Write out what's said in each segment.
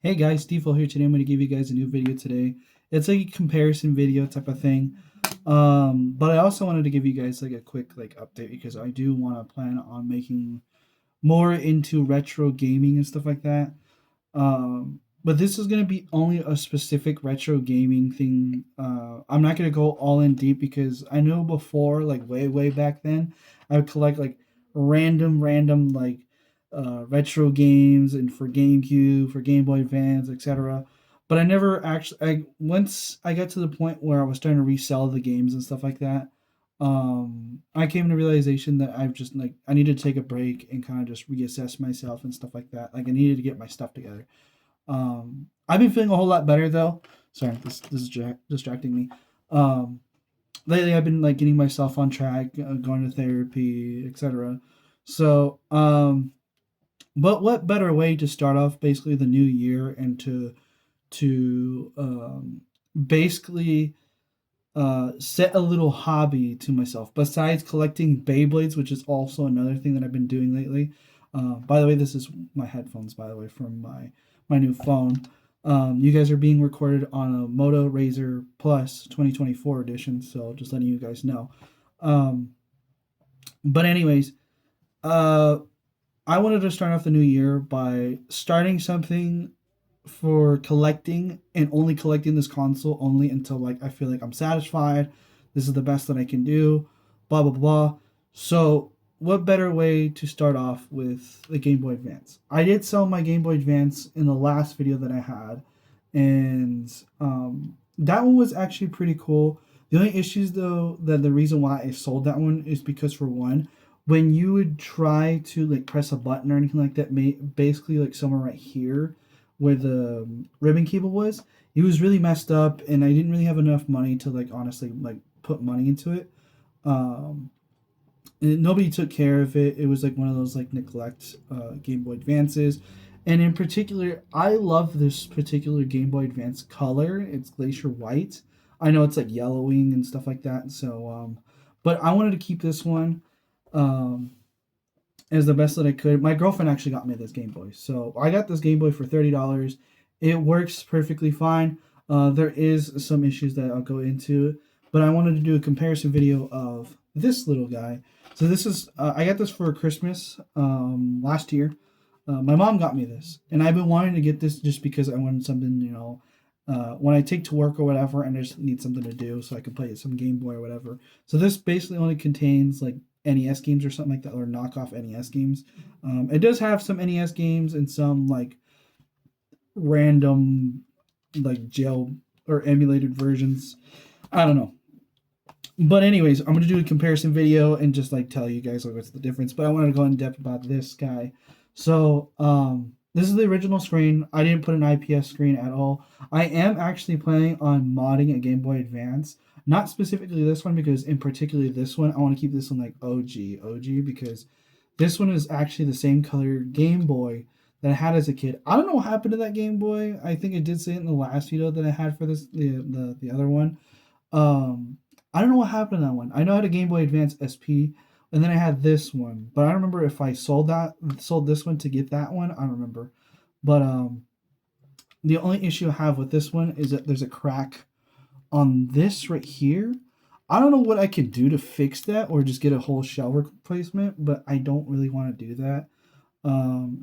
Hey guys, Steve here. Today I'm going to give you guys a new video today. It's like a comparison video type of thing. But I also wanted to give you guys like a quick like update because I do want to plan on making more into retro gaming and stuff like that. But this is going to be only a specific retro gaming thing. I'm not going to go all in deep because I know before, like way back then, I would collect like random like retro games and for GameCube, for Game Boy Advance, etc. But I never actually. Once I got to the point where I was starting to resell the games and stuff like that, I came to realization that I've just like I needed to take a break and kind of just reassess myself and stuff like that. Like I needed to get my stuff together. I've been feeling a whole lot better though. Sorry, this is distracting me. Um, Lately I've been like getting myself on track, going to therapy, etc. So, but what better way to start off basically the new year and to basically set a little hobby to myself besides collecting Beyblades, which is also another thing that I've been doing lately. By the way, this is my headphones. By the way, from my new phone. You guys are being recorded on a Moto Razr Plus 2024 edition, so just letting you guys know. Um, but anyways, uh, I wanted to start off the new year by starting something for collecting and only collecting this console only until like I feel like I'm satisfied. This is the best that I can do. Blah blah blah. So what better way to start off with the Game Boy Advance? I did sell my Game Boy Advance in the last video that I had, and that one was actually pretty cool. The only issues though that the reason why I sold that one is because for one, when you would try to like press a button or anything like that, basically like somewhere right here where the ribbon cable was, it was really messed up, and I didn't really have enough money to like honestly like put money into it. Um, and nobody took care of it. It was like one of those like neglect Game Boy Advances, and in particular, I love this particular Game Boy Advance color. It's glacier white. I know it's like yellowing and stuff like that. So, but I wanted to keep this one. Um, as the best that I could. My girlfriend actually got me this Game Boy, so I got this Game Boy for $30. It works perfectly fine. There is some issues that I'll go into, but I wanted to do a comparison video of this little guy. So this is I got this for Christmas last year. My mom got me this, and I've been wanting to get this just because I wanted something, when I take to work or whatever, and I just need something to do so I can play some Game Boy or whatever. So this basically only contains like NES games or something like that, or knockoff NES games. It does have some NES games and some like random like jail or emulated versions. I don't know. But anyways, I'm gonna do a comparison video and just like tell you guys like what's the difference. But I wanted to go in depth about this guy. So this is the original screen. I didn't put an IPS screen at all. I am actually planning on modding a Game Boy Advance. Not specifically this one because in particular this one I want to keep this one like OG because this one is actually the same color Game Boy that I had as a kid. I don't know what happened to that Game Boy. I think I did say it in the last video that I had for this the other one. Um, I don't know what happened to that one. I know I had a Game Boy Advance SP, and then I had this one, but I don't remember if I sold this one to get that one. I don't remember. But the only issue I have with this one is that there's a crack on this right here. I don't know what I could do to fix that or just get a whole shell replacement, but I don't really want to do that.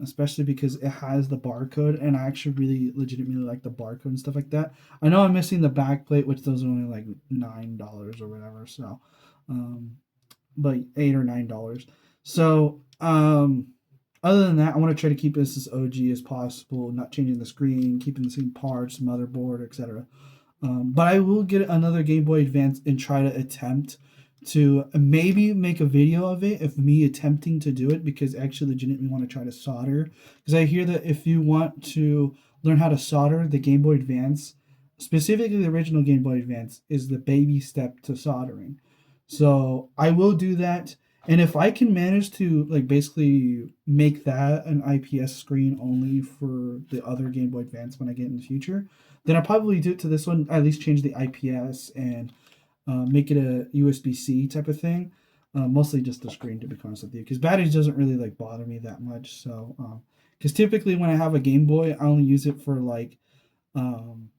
Especially because it has the barcode, and I actually really legitimately like the barcode and stuff like that. I know I'm missing the back plate, which those are only like $9 or whatever. So, but $8 or $9. So, other than that, I want to try to keep this as OG as possible, not changing the screen, keeping the same parts, motherboard, etc. But I will get another Game Boy Advance and try to attempt to maybe make a video of it of me attempting to do it because I actually legitimately want to try to solder. Because I hear that if you want to learn how to solder, the Game Boy Advance, specifically the original Game Boy Advance, is the baby step to soldering. So I will do that. And if I can manage to like basically make that an IPS screen only for the other Game Boy Advance when I get in the future, then I'll probably do it to this one, at least change the IPS and make it a USB-C type of thing. Mostly just the screen, to be honest with you, because batteries doesn't really like bother me that much. So Because typically when I have a Game Boy, I only use it for like um,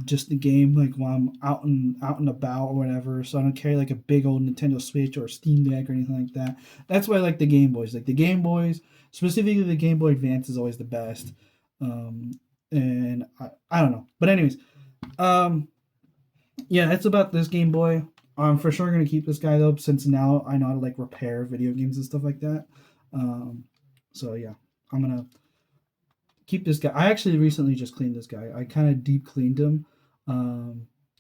just the game, like while I'm out and about or whatever. So I don't carry like a big old Nintendo Switch or Steam Deck or anything like that. That's why I like the Game Boys. Like the Game Boys, specifically the Game Boy Advance, is always the best. Um, and I don't know, but anyways, um, yeah, that's about this Game Boy. I'm for sure gonna keep this guy though, since now I know how to like repair video games and stuff like that. Um, so yeah, I'm gonna keep this guy. I actually recently just cleaned this guy. I kind of deep cleaned him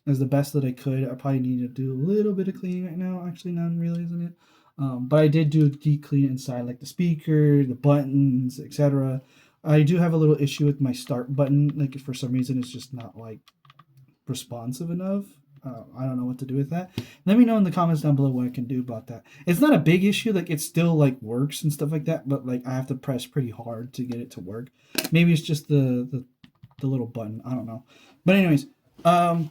as the best that I could. I probably need to do a little bit of cleaning right now. Actually, now I'm realizing it. But I did do a deep clean inside, like the speaker, the buttons, etc. I do have a little issue with my start button. Like for some reason, it's just not like responsive enough. I don't know what to do with that. Let me know in the comments down below what I can do about that. It's not a big issue, like it still like works and stuff like that, but like I have to press pretty hard to get it to work. Maybe it's just the little button. I don't know. But anyways, I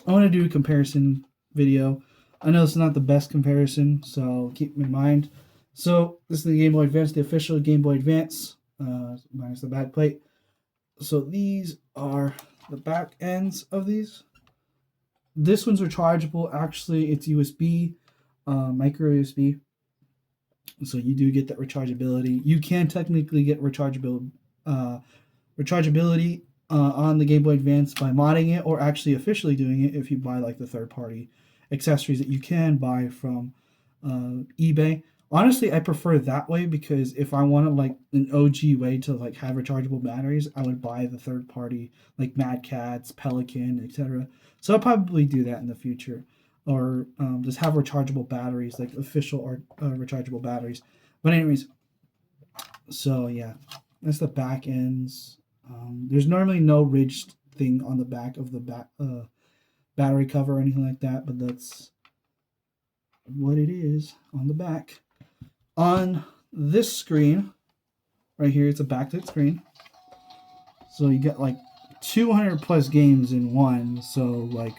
want to do a comparison video. I know it's not the best comparison, so keep in mind. So this is the Game Boy Advance, the official Game Boy Advance, minus the back plate. So these are the back ends of these. This one's rechargeable. Actually, it's USB, micro USB. So you do get that rechargeability. You can technically get rechargeability on the Game Boy Advance by modding it, or actually officially doing it if you buy like the third-party accessories that you can buy from eBay. Honestly, I prefer that way because if I wanted like an OG way to like have rechargeable batteries, I would buy the third party like Mad Catz, Pelican, etc. So I'll probably do that in the future, or just have rechargeable batteries, like official or rechargeable batteries. But anyways, so yeah, that's the back ends. There's normally no ridged thing on the back of the battery cover or anything like that, but that's what it is on the back. On this screen right here, it's a backlit screen, so you get like 200 plus games in one. So like,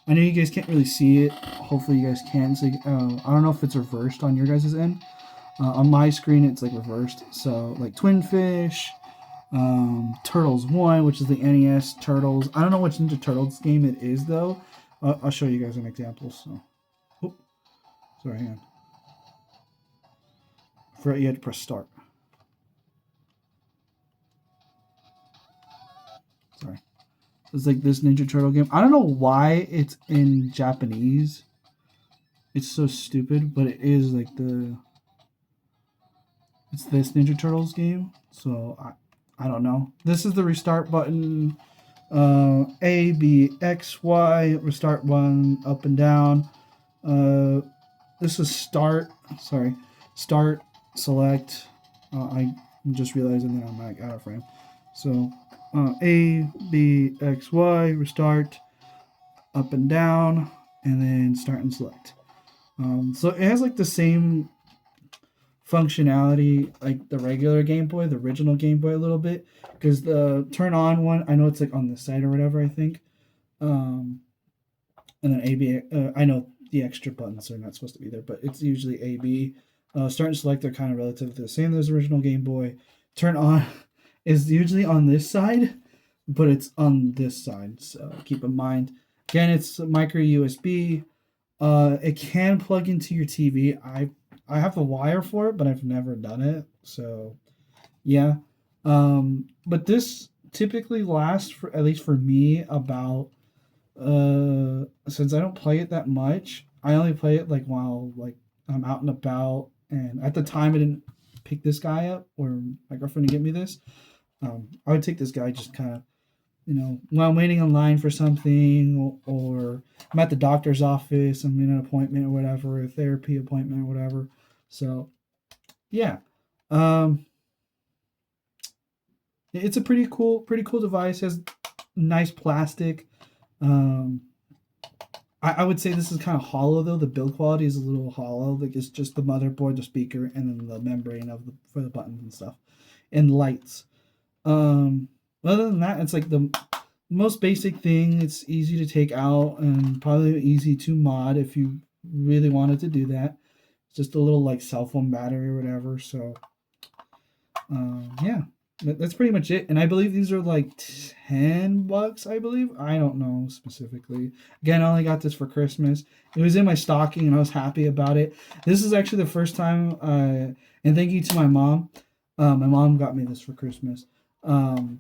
I know you guys can't really see it. Hopefully you guys can. So I don't know if it's reversed on your guys' end. On my screen, it's like reversed. So like Twin Fish, Turtles 1, which is the NES Turtles. I don't know which Ninja Turtles game it is though. I'll show you guys an example. So, oh, sorry, hang on. For you had to press start. Sorry. It's like this Ninja Turtle game. I don't know why it's in Japanese. It's so stupid, but it is like it's this Ninja Turtles game. So I don't know. This is the restart button. A, B, X, Y. Restart one, up and down. This is start. Sorry. Start, select. I'm just realizing that I'm like out of frame. So A, B, X, Y, restart, up and down, and then start and select. So it has like the same functionality like the regular Game Boy, the original Game Boy, a little bit, because the turn on one, I know it's like on the side or whatever, I think. And then A, B, I know the extra buttons are not supposed to be there, but it's usually A, B. Start and select are kind of relatively the same as the original Game Boy. Turn on is usually on this side, but it's on this side, so keep in mind. Again, it's micro USB. It can plug into your TV. I have a wire for it, but I've never done it, so yeah. But this typically lasts for, at least for me, about since I don't play it that much. I only play it like while like I'm out and about, and at the time I didn't pick this guy up, or my girlfriend to get me this. I would take this guy just kind of, while I'm waiting in line for something, or I'm at the doctor's office, I'm in an appointment or whatever, a therapy appointment or whatever. So, yeah. It's a pretty cool device. It has nice plastic. I would say this is kind of hollow though. The build quality is a little hollow. Like it's just the motherboard, the speaker, and then the membrane for the buttons and stuff, and lights. Other than that, it's like the most basic thing. It's easy to take out and probably easy to mod if you really wanted to do that. It's just a little like cell phone battery or whatever. So Yeah, that's pretty much it. And I believe these are like $10. I believe, I don't know specifically. Again, I only got this for Christmas. It was in my stocking, and I was happy about it. This is actually the first time. And thank you to my mom. My mom got me this for Christmas. Um,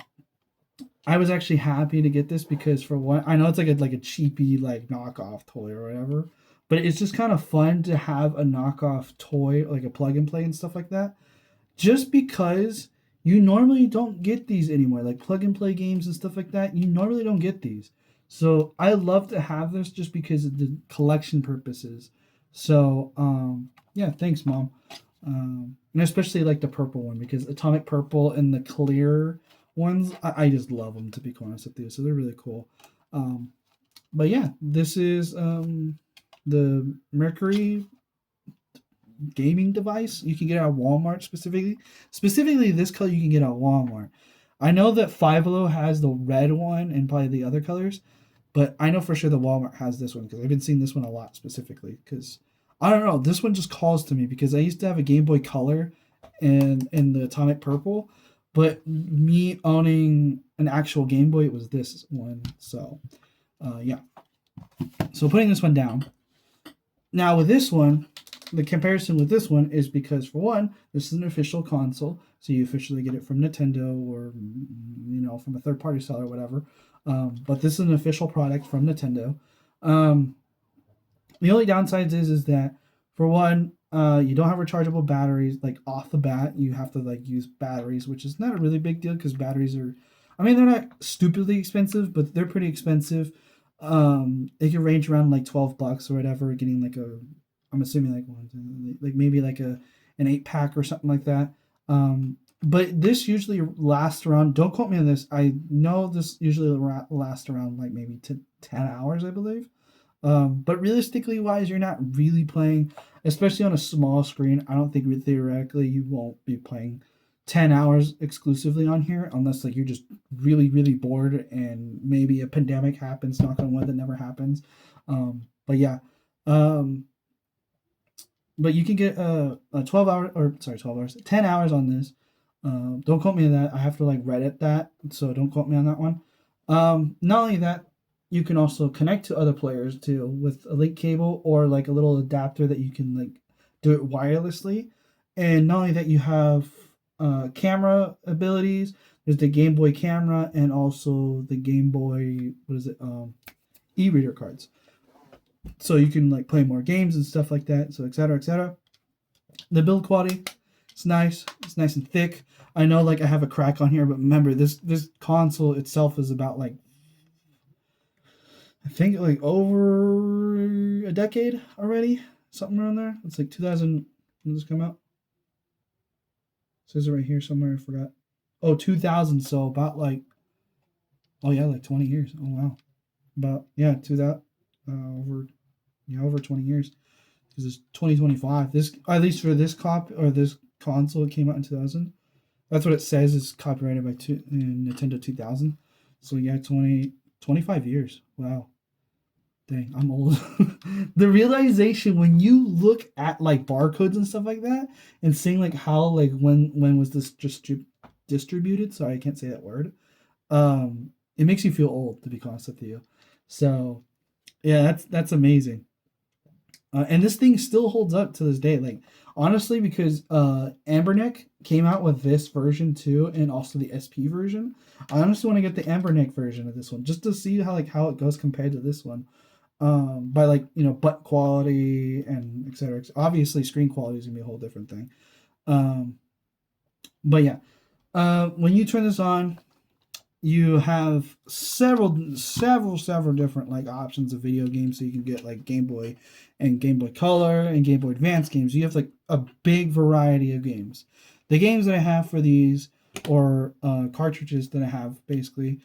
I was actually happy to get this because for one, I know it's like a cheapy like knockoff toy or whatever, but it's just kind of fun to have a knockoff toy like a plug and play and stuff like that. Just because you normally don't get these anymore, like plug and play games and stuff like that. You normally don't get these, so I love to have this just because of the collection purposes. So yeah, thanks, mom. And especially like the purple one because atomic purple and the clear ones, I just love them to be honest with you. So they're really cool. Um, but yeah, this is the Mercury gaming device. You can get it at Walmart specifically. Specifically, this color you can get at Walmart. I know that Five Below has the red one and probably the other colors, but I know for sure the Walmart has this one because I've been seeing this one a lot specifically. Because I don't know, this one just calls to me because I used to have a Game Boy Color and in the Atomic Purple, but me owning an actual Game Boy, it was this one. So yeah, so putting this one down. Now with this one, the comparison with this one is because for one, this is an official console, so you officially get it from Nintendo or from a third party seller or whatever. But this is an official product from Nintendo. Um, the only downsides is that for one, you don't have rechargeable batteries like off the bat. You have to like use batteries, which is not a really big deal because batteries are, I mean, they're not stupidly expensive, but they're pretty expensive. It can range around like $12 or whatever. Getting like a, I'm assuming like one, like maybe like an 8 pack or something like that. But this usually lasts around. Don't quote me on this. I know this usually lasts around like maybe 10 hours, I believe. But realistically wise, you're not really playing, especially on a small screen. I don't think theoretically you won't be playing 10 hours exclusively on here unless like you're just really, really bored and maybe a pandemic happens, knock on wood that never happens. But yeah. Um, but you can get a 12 hour or sorry 12 hours 10 hours on this. Don't quote me on that. I have to like Reddit that, so don't quote me on that one. Not only that, you can also connect to other players too with a link cable or like a little adapter that you can like do it wirelessly. And not only that, you have camera abilities. There's the Game Boy camera and also the Game Boy, what is it, e-reader cards. So you can like play more games and stuff like that. So etc. etc. The build quality, it's nice. It's nice and thick. I know like I have a crack on here, but remember this console itself is about like I think like over a decade already, something around there. It's like 2000. When did this come out? It says it right here somewhere. I forgot. Oh, 2000. So about like, oh yeah, like 20 years. Oh wow, about yeah, 2000 over 20 years. Because it's 2025. This at least for this this console, it came out in 2000. That's what it says. It's copyrighted by Nintendo 2000. So yeah, 25 years. Wow. Dang, I'm old. The realization when you look at like barcodes and stuff like that and seeing like how like when was this just distributed? Sorry, I can't say that word. It makes you feel old to be honest with you. So yeah, that's amazing. And this thing still holds up to this day. Like honestly, because Amberneck came out with this version too, and also the SP version. I honestly want to get the Amberneck version of this one just to see how it goes compared to this one. By like butt quality and etc. Obviously, screen quality is gonna be a whole different thing. Um, but yeah, when you turn this on, you have several different like options of video games. So you can get like Game Boy and Game Boy Color and Game Boy Advance games. You have like a big variety of games. The games that I have for these or cartridges that I have basically,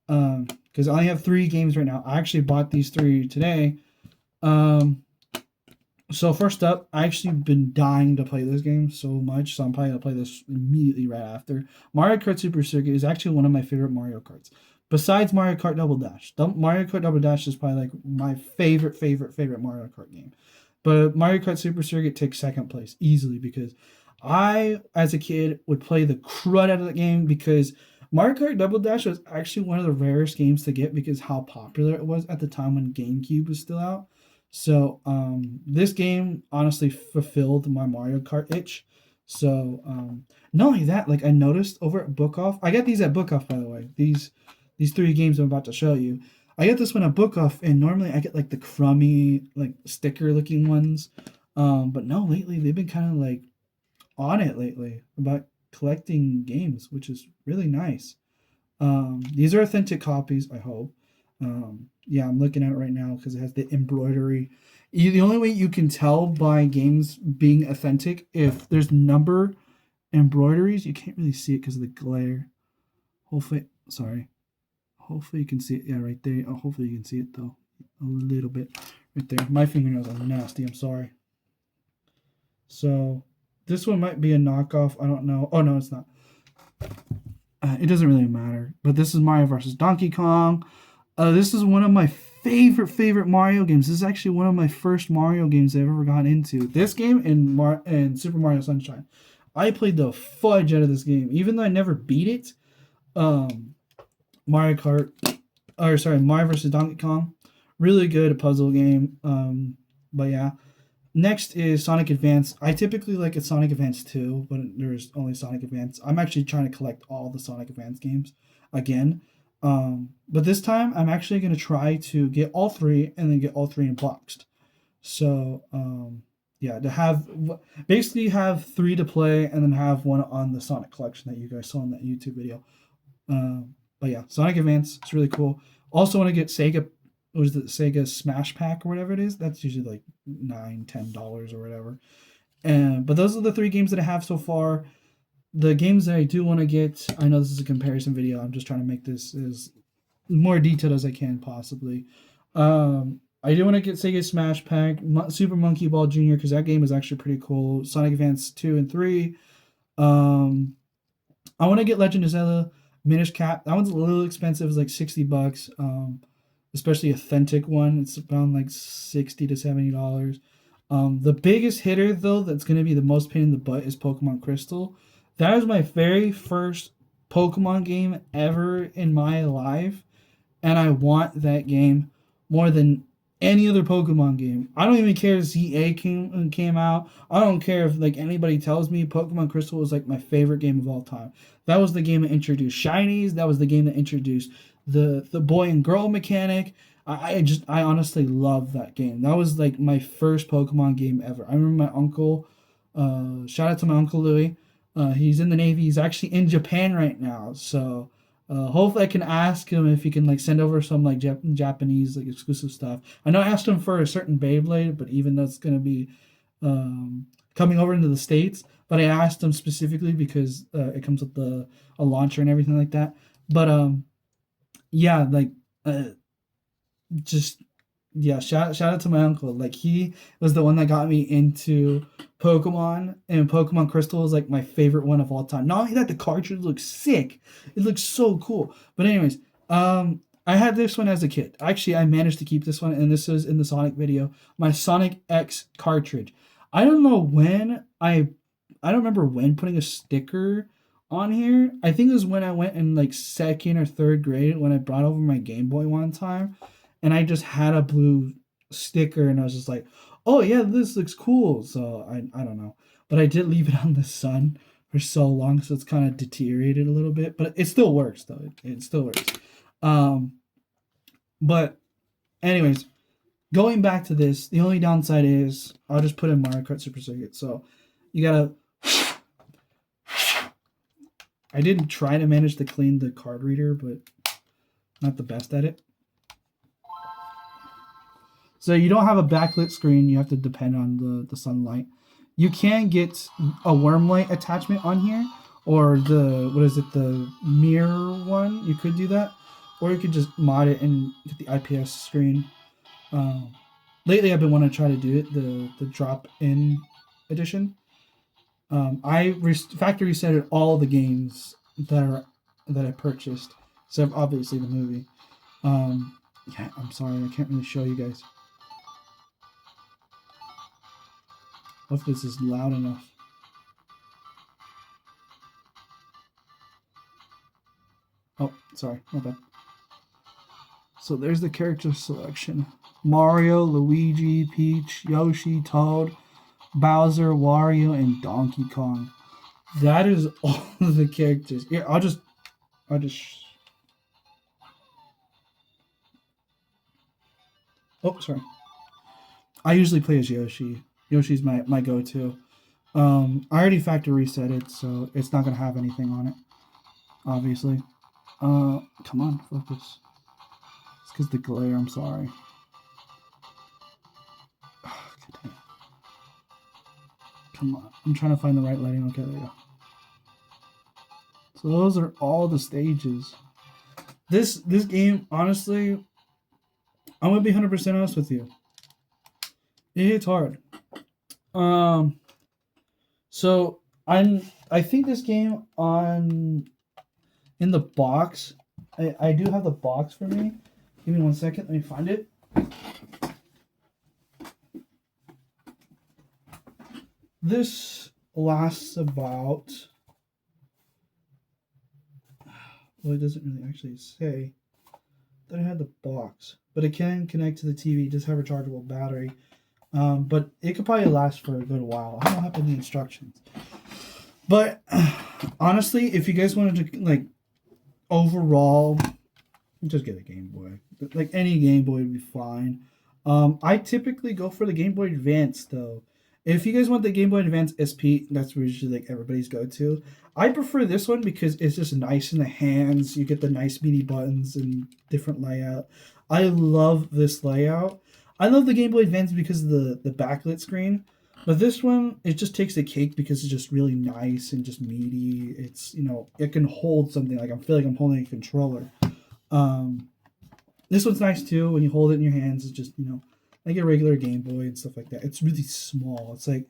because I only have 3 games right now. I actually bought these 3 today. So first up, I actually been dying to play this game so much, so I'm probably gonna play this immediately right after. Mario Kart Super Circuit is actually one of my favorite Mario Karts. Besides Mario Kart Double Dash. Mario Kart Double Dash is probably like my favorite Mario Kart game. But Mario Kart Super Circuit takes second place easily because I, as a kid, would play the crud out of the game because Mario Kart Double Dash was actually one of the rarest games to get because how popular it was at the time when GameCube was still out. So this game honestly fulfilled my Mario Kart itch. So not only that, like I noticed over at Book Off, I got these at Book Off by the way. These three games I'm about to show you. I get this one at Book Off, and normally I get like the crummy, like sticker looking ones. But no, lately they've been kind of like on it lately about collecting games, which is really nice. These are authentic copies, I hope. Yeah, I'm looking at it right now because it has the embroidery. The only way you can tell by games being authentic if there's number embroideries, you can't really see it because of the glare. Hopefully, sorry. Hopefully you can see it. Yeah, right there. Oh, hopefully you can see it though, a little bit right there. My fingernails are nasty. I'm sorry. So this one might be a knockoff. I don't know. Oh no, it's not. It doesn't really matter. But this is Mario versus Donkey Kong. This is one of my favorite Mario games. This is actually one of my first Mario games I've ever gotten into. This game and Super Mario Sunshine. I played the fudge out of this game, even though I never beat it. Mario Kart, or sorry, Mario versus Donkey Kong, really good puzzle game. But yeah, next is Sonic Advance. I typically like a Sonic Advance 2, but there's only Sonic Advance. I'm actually trying to collect all the Sonic Advance games again. But this time I'm actually going to try to get all three and then get all three unboxed. So, yeah, to have basically have three to play and then have one on the Sonic collection that you guys saw in that YouTube video. But yeah, Sonic Advance, it's really cool. Also want to get Sega, what is it, Sega Smash Pack or whatever it is. That's usually like $9-10 or whatever. But those are the three games that I have so far. The games that I do want to get, I know this is a comparison video. I'm just trying to make this as more detailed as I can possibly. I do want to get Sega Smash Pack, Super Monkey Ball Jr. because that game is actually pretty cool. Sonic Advance 2 and 3. I want to get Legend of Zelda Minish Cap. That one's a little expensive. It's like $60. Especially authentic one. It's around like $60 to $70. The biggest hitter though, that's gonna be the most pain in the butt is Pokemon Crystal. That is my very first Pokemon game ever in my life, and I want that game more than any other Pokemon game. I don't even care if ZA came out. I don't care if like anybody tells me Pokemon Crystal was like my favorite game of all time. That was the game that introduced shinies. That was the game that introduced the boy and girl mechanic. I honestly love that game. That was like my first Pokemon game ever. I remember my uncle. Shout out to my uncle Louis. He's in the Navy. He's actually in Japan right now. So hopefully I can ask him if he can like send over some like Japanese like exclusive stuff. I know I asked him for a certain Beyblade, but even that's gonna be coming over into the States. But I asked him specifically because it comes with a launcher and everything like that. But yeah, like just yeah, shout out to my uncle. Like he was the one that got me into Pokemon, and Pokemon Crystal is like my favorite one of all time. Not only that, the cartridge looks sick. It looks so cool. But anyways, I had this one as a kid. Actually, I managed to keep this one, and this is in the Sonic video. My Sonic X cartridge. I don't know when I don't remember when putting a sticker on here. I think it was when I went in like second or third grade when I brought over my Game Boy one time, and I just had a blue sticker, and I was just like, "Oh yeah, this looks cool." So I don't know, but I did leave it on the sun for so long, so it's kind of deteriorated a little bit, but it still works though. It still works. Um, but anyways, going back to this, the only downside is I'll just put in Mario Kart Super Circuit. So you gotta. I did try to manage to clean the card reader, but not the best at it. So you don't have a backlit screen. You have to depend on the sunlight. You can get a worm light attachment on here, or the mirror one. You could do that, or you could just mod it and get the IPS screen. Lately, I've been wanting to try to do it, the drop-in edition. I factory resetted all the games that I purchased, except obviously the movie. Yeah, I'm sorry, I can't really show you guys. Hopefully this is loud enough. Oh, sorry, my bad. So there's the character selection: Mario, Luigi, Peach, Yoshi, Toad, Bowser, Wario, and Donkey Kong. That is all of the characters. Yeah, I'll just. Oh, sorry. I usually play as Yoshi. Yoshi's my go-to. I already factory reset it, so it's not gonna have anything on it. Obviously. Come on, focus. It's because the glare. I'm sorry. Come on. I'm trying to find the right lighting. Okay, there you go. So those are all the stages. This game, honestly, I'm gonna be 100% honest with you. It hits hard. So I think this game on in the box. I do have the box for me. Give me 1 second. Let me find it. This lasts about. Well, it doesn't really actually say that I had the box, but it can connect to the TV. It does have a rechargeable battery, but it could probably last for a good while. I don't have any instructions, but honestly, if you guys wanted to like overall, just get a Game Boy. Like any Game Boy would be fine. I typically go for the Game Boy Advance though. If you guys want the Game Boy Advance SP, that's usually like everybody's go-to. I prefer this one because it's just nice in the hands. You get the nice meaty buttons and different layout. I love this layout. I love the Game Boy Advance because of the backlit screen. But this one, it just takes the cake because it's just really nice and just meaty. It's, it can hold something. Like I feel like I'm holding a controller. This one's nice too. When you hold it in your hands, it's just, like a regular Game Boy and stuff like that. It's really small. It's like,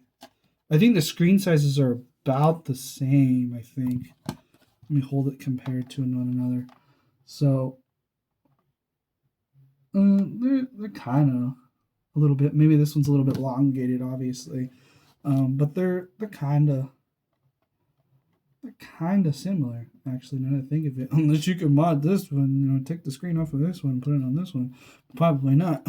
I think the screen sizes are about the same, I think. Let me hold it compared to one another. So, they're kind of a little bit, maybe this one's a little bit elongated, obviously. But they're kind of similar, actually, now that I think of it. Unless you can mod this one, take the screen off of this one and put it on this one. Probably not.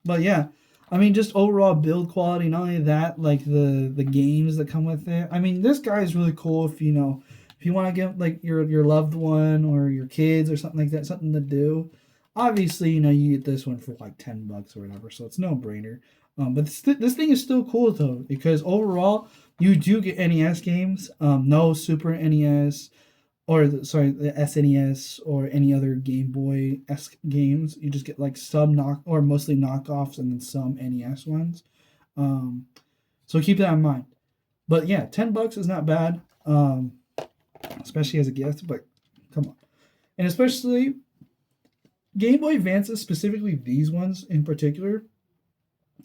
But yeah, I mean, just overall build quality. Not only that, like the games that come with it. I mean, this guy is really cool. If you want to get like your loved one or your kids or something like that, something to do. Obviously, you get this one for like $10 or whatever, so it's no brainer. But this thing is still cool though because overall you do get NES games. No Super NES. Or the SNES or any other Game Boy-esque games. You just get like some mostly knockoffs and then some NES ones. So keep that in mind. But yeah, $10 is not bad, especially as a gift. But come on, and especially Game Boy Advances, specifically these ones in particular.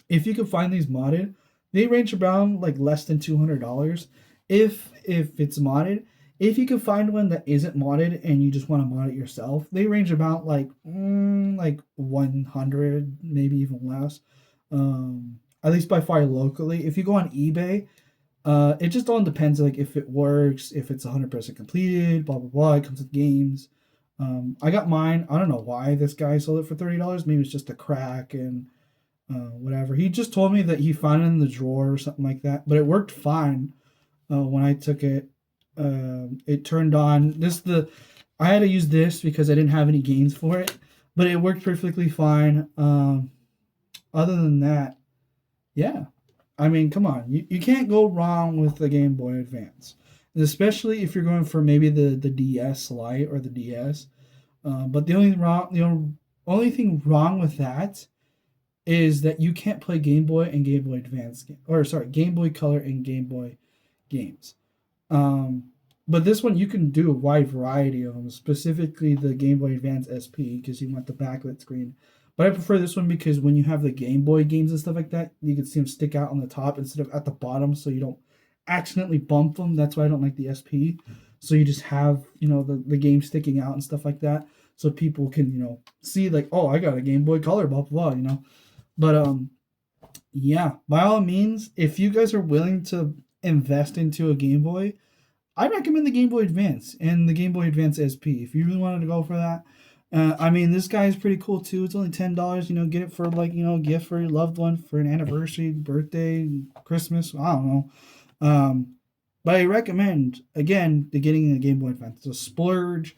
If you can find these modded, they range around like less than $200 if it's modded. If you can find one that isn't modded and you just want to mod it yourself, they range about like 100, maybe even less. At least by far locally. If you go on eBay, it just all depends like if it works, if it's 100% completed, blah blah blah. It comes with games. I got mine. I don't know why this guy sold it for $30. Maybe it's just a crack and whatever. He just told me that he found it in the drawer or something like that, but it worked fine when I took it. It turned on I had to use this because I didn't have any gains for it, but it worked perfectly fine. Other than that, yeah, I mean, come on, you can't go wrong with the Game Boy Advance, especially if you're going for maybe the DS Lite or the DS. But the only thing wrong with that is that you can't play Game Boy and Game Boy Advance Game Boy Color and Game Boy games. But this one you can do a wide variety of them, specifically the Game Boy Advance SP because you want the backlit screen. But I prefer this one because when you have the Game Boy games and stuff like that, you can see them stick out on the top instead of at the bottom, so you don't accidentally bump them. That's why I don't like the SP. So you just have the game sticking out and stuff like that, so people can see like, oh, I got a Game Boy Color, blah blah blah. But yeah, by all means, if you guys are willing to invest into a Game Boy, I recommend the Game Boy Advance and the Game Boy Advance SP if you really wanted to go for that. I mean, this guy is pretty cool too. It's only $10. You know, get it for like gift for your loved one for an anniversary, birthday, Christmas. I don't know. But I recommend again the getting a Game Boy Advance. It's a splurge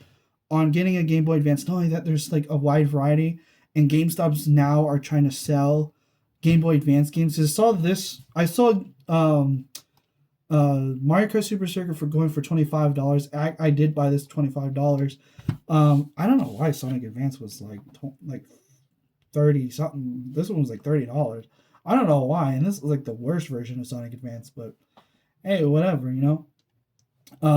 on getting a Game Boy Advance. Not only that, there's like a wide variety, and GameStops now are trying to sell Game Boy Advance games. I saw Mario Kart Super Circuit for going for $25. I did buy this $25. I don't know why Sonic Advance was like 30 something. This one was like $30. I don't know why, and this is like the worst version of Sonic Advance, but hey, whatever,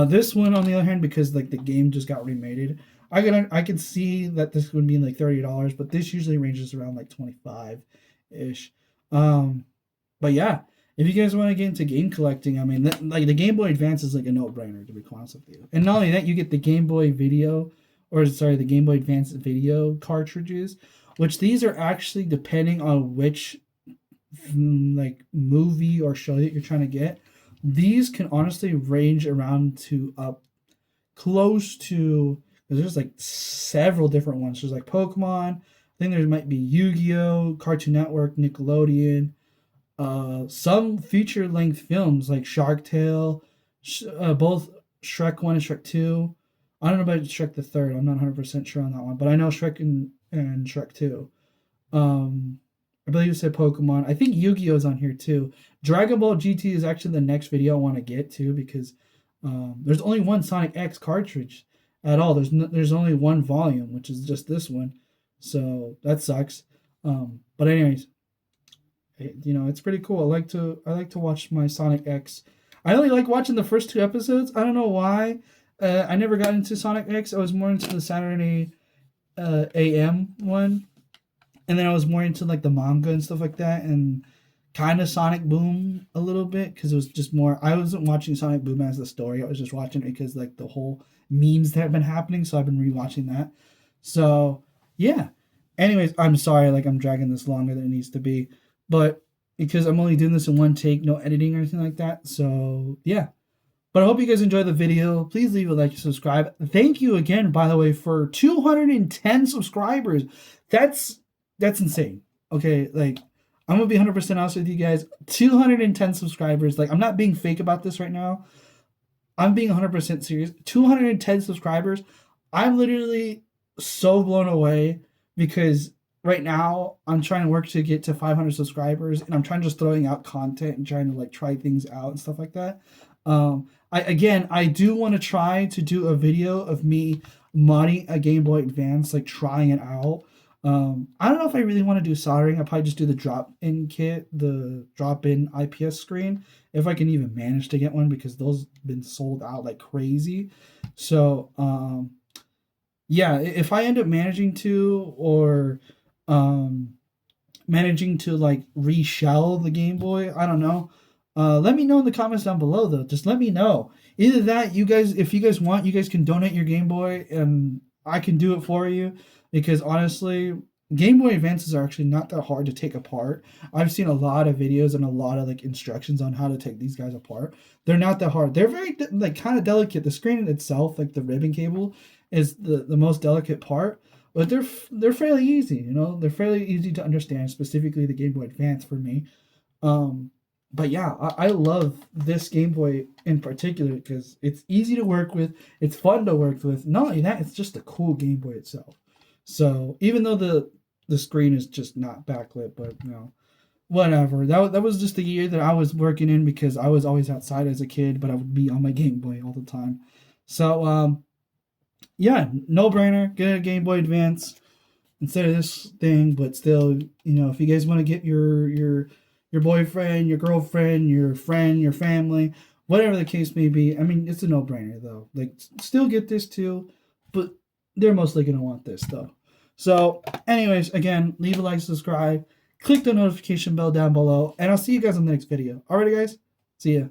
This one, on the other hand, because like the game just got remade, I could see that this would be like $30, but this usually ranges around like 25 ish. But yeah, if you guys want to get into game collecting, I mean, like the Game Boy Advance is like a no-brainer, to be honest with you. And not only that, you get the Game Boy the Game Boy Advance video cartridges, which these are actually depending on which like movie or show that you're trying to get. These can honestly range around to up close to, there's like several different ones. There's like Pokemon. I think there might be Yu-Gi-Oh, Cartoon Network, Nickelodeon. Some feature length films like Shark Tale, both Shrek 1 and Shrek 2. I don't know about Shrek the Third. I'm not 100% sure on that one, but I know Shrek and Shrek 2. I believe you said Pokemon. I think Yu-Gi-Oh is on here too. Dragon Ball GT is actually the next video I want to get to because there's only one Sonic X cartridge at all. There's only one volume, which is just this one. So that sucks. But anyways, it's pretty cool. I like to watch my Sonic X. I only like watching the first 2 episodes. I don't know why. I never got into Sonic X. I was more into the Saturday AM one. And then I was more into like the manga and stuff like that, and kind of Sonic Boom a little bit because it was just more. I wasn't watching Sonic Boom as the story. I was just watching it because like the whole memes that have been happening. So I've been rewatching that. So yeah. Anyways, I'm sorry, like I'm dragging this longer than it needs to be, but because I'm only doing this in one take, no editing or anything like that. So yeah. But I hope you guys enjoyed the video. Please leave a like and subscribe. Thank you again, by the way, for 210 subscribers. That's insane. Okay, like I'm gonna be 100% honest with you guys. 210 subscribers. Like I'm not being fake about this right now. I'm being 100% serious. 210 subscribers. I'm literally so blown away because right now I'm trying to work to get to 500 subscribers, and I'm trying just throwing out content and trying to like try things out and stuff like that. I do want to try to do a video of me modding a Game Boy Advance, like trying it out. I don't know if I really want to do soldering. I'll probably just do the drop-in kit, the drop-in IPS screen, if I can even manage to get one, because those have been sold out like crazy. So, yeah, if I end up managing to, or managing to like reshell the Game Boy, I don't know. Let me know in the comments down below though. Just let me know. Either that, if you guys want, you guys can donate your Game Boy and I can do it for you. Because honestly, Game Boy Advances are actually not that hard to take apart. I've seen a lot of videos and a lot of like instructions on how to take these guys apart. They're not that hard. They're very like kind of delicate. The screen itself, like the ribbon cable, is the most delicate part. But they're fairly easy. They're fairly easy to understand. Specifically, the Game Boy Advance for me. But yeah, I love this Game Boy in particular because it's easy to work with. It's fun to work with. Not only that, it's just a cool Game Boy itself. So even though the screen is just not backlit, but whatever. That was just the year that I was working in because I was always outside as a kid, but I would be on my Game Boy all the time. So yeah, no brainer. Get a Game Boy Advance instead of this thing, but still, if you guys want to get your boyfriend, your girlfriend, your friend, your family, whatever the case may be, I mean, it's a no brainer though. Like, still get this too, but they're mostly going to want this though. So anyways, again, leave a like, subscribe, click the notification bell down below, and I'll see you guys in the next video. Alrighty guys, see ya.